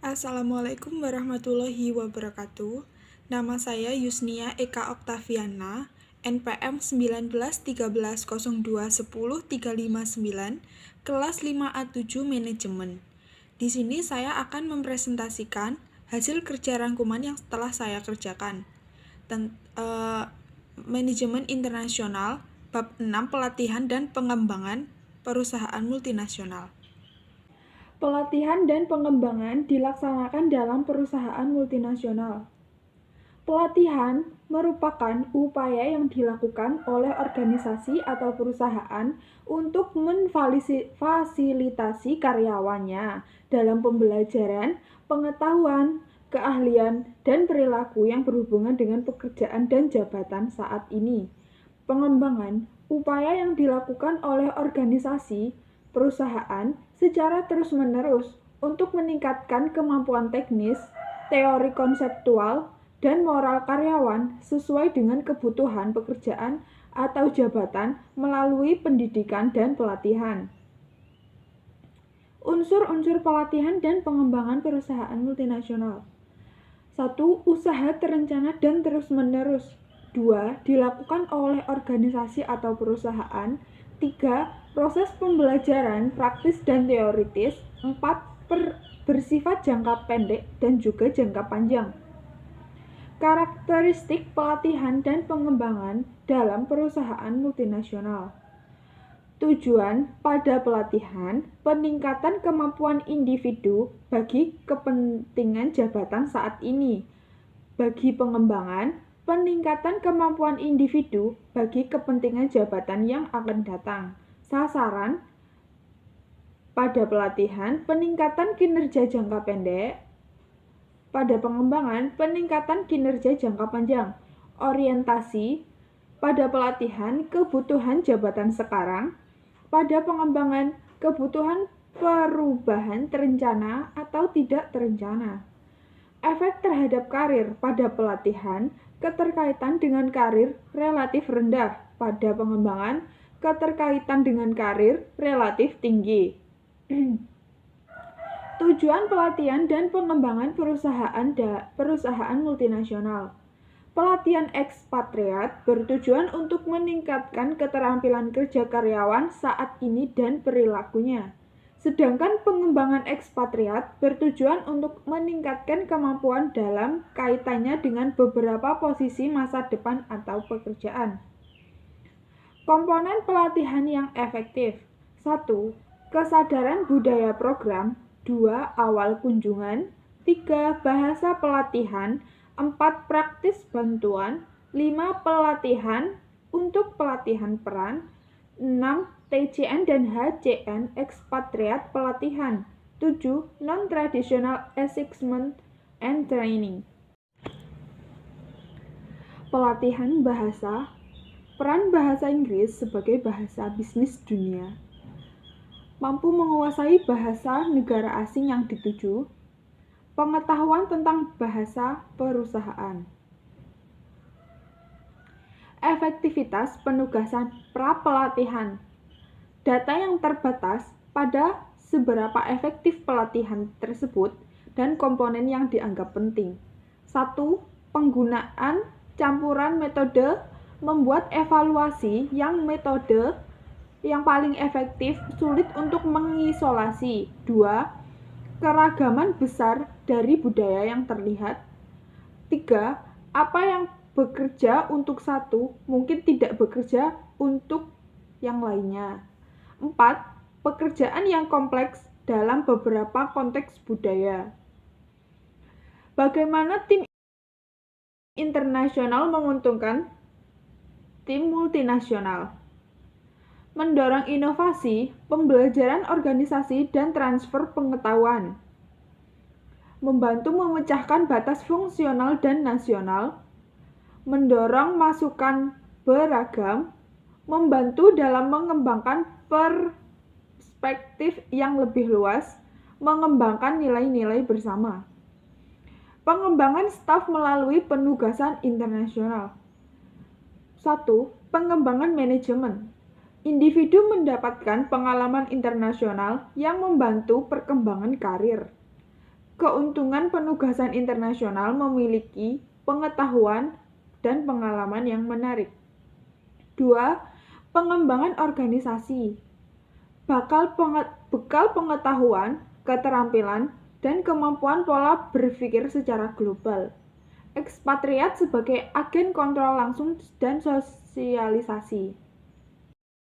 Assalamualaikum warahmatullahi wabarakatuh. Nama saya Yusnia Eka Oktaviana, NPM 191301210359, kelas 5A7 Manajemen. Di sini saya akan mempresentasikan hasil kerja rangkuman yang telah saya kerjakan. Manajemen internasional, bab 6 pelatihan dan pengembangan perusahaan multinasional. Pelatihan dan pengembangan dilaksanakan dalam perusahaan multinasional. Pelatihan merupakan upaya yang dilakukan oleh organisasi atau perusahaan untuk memfasilitasi karyawannya dalam pembelajaran, pengetahuan, keahlian, dan perilaku yang berhubungan dengan pekerjaan dan jabatan saat ini. Pengembangan upaya yang dilakukan oleh organisasi perusahaan secara terus-menerus untuk meningkatkan kemampuan teknis, teori konseptual, dan moral karyawan sesuai dengan kebutuhan pekerjaan atau jabatan melalui pendidikan dan pelatihan. Unsur-unsur pelatihan dan pengembangan perusahaan multinasional. 1. Usaha terencana dan terus-menerus. 2. Dilakukan oleh organisasi atau perusahaan. 3. Proses pembelajaran praktis dan teoritis. 4. Bersifat jangka pendek dan juga jangka panjang. Karakteristik pelatihan dan pengembangan dalam perusahaan multinasional. Tujuan pada pelatihan, peningkatan kemampuan individu bagi kepentingan jabatan saat ini. Bagi pengembangan, peningkatan kemampuan individu bagi kepentingan jabatan yang akan datang. Sasaran pada pelatihan, peningkatan kinerja jangka pendek. Pada pengembangan, peningkatan kinerja jangka panjang. Orientasi pada pelatihan, kebutuhan jabatan sekarang. Pada pengembangan, kebutuhan perubahan terencana atau tidak terencana. Efek terhadap karir pada pelatihan, keterkaitan dengan karir relatif rendah. Pada pengembangan, keterkaitan dengan karir relatif tinggi. Tujuan pelatihan dan pengembangan perusahaan multinasional. Pelatihan ekspatriat bertujuan untuk meningkatkan keterampilan kerja karyawan saat ini dan perilakunya. Sedangkan pengembangan ekspatriat bertujuan untuk meningkatkan kemampuan dalam kaitannya dengan beberapa posisi masa depan atau pekerjaan. Komponen pelatihan yang efektif. 1. Kesadaran budaya program. 2. Awal kunjungan. 3. Bahasa pelatihan. 4. Praktis bantuan. 5. Pelatihan untuk pelatihan peran. 6. TCN dan HCN expatriate pelatihan. 7. Non-traditional assessment and training. Pelatihan bahasa. Peran bahasa Inggris sebagai bahasa bisnis dunia. Mampu menguasai bahasa negara asing yang dituju. Pengetahuan tentang bahasa perusahaan. Efektivitas penugasan pra-pelatihan. Data yang terbatas pada seberapa efektif pelatihan tersebut dan komponen yang dianggap penting. 1. Penggunaan campuran metode membuat evaluasi yang metode yang paling efektif sulit untuk mengisolasi. 2. Keragaman besar dari budaya yang terlihat. 3. Apa yang bekerja untuk satu mungkin tidak bekerja untuk yang lainnya. 4. Pekerjaan yang kompleks dalam beberapa konteks budaya. Bagaimana tim internasional menguntungkan tim multinasional? Mendorong inovasi, pembelajaran organisasi, dan transfer pengetahuan. Membantu memecahkan batas fungsional dan nasional. Mendorong masukan beragam. Membantu dalam mengembangkan perspektif yang lebih luas. Mengembangkan nilai-nilai bersama. Pengembangan staf melalui penugasan internasional. 1. Pengembangan manajemen. Individu mendapatkan pengalaman internasional yang membantu perkembangan karir. Keuntungan penugasan internasional memiliki pengetahuan dan pengalaman yang menarik. 2. Pengembangan organisasi. Bekal pengetahuan, keterampilan, dan kemampuan pola berpikir secara global. Ekspatriat sebagai agen kontrol langsung dan sosialisasi.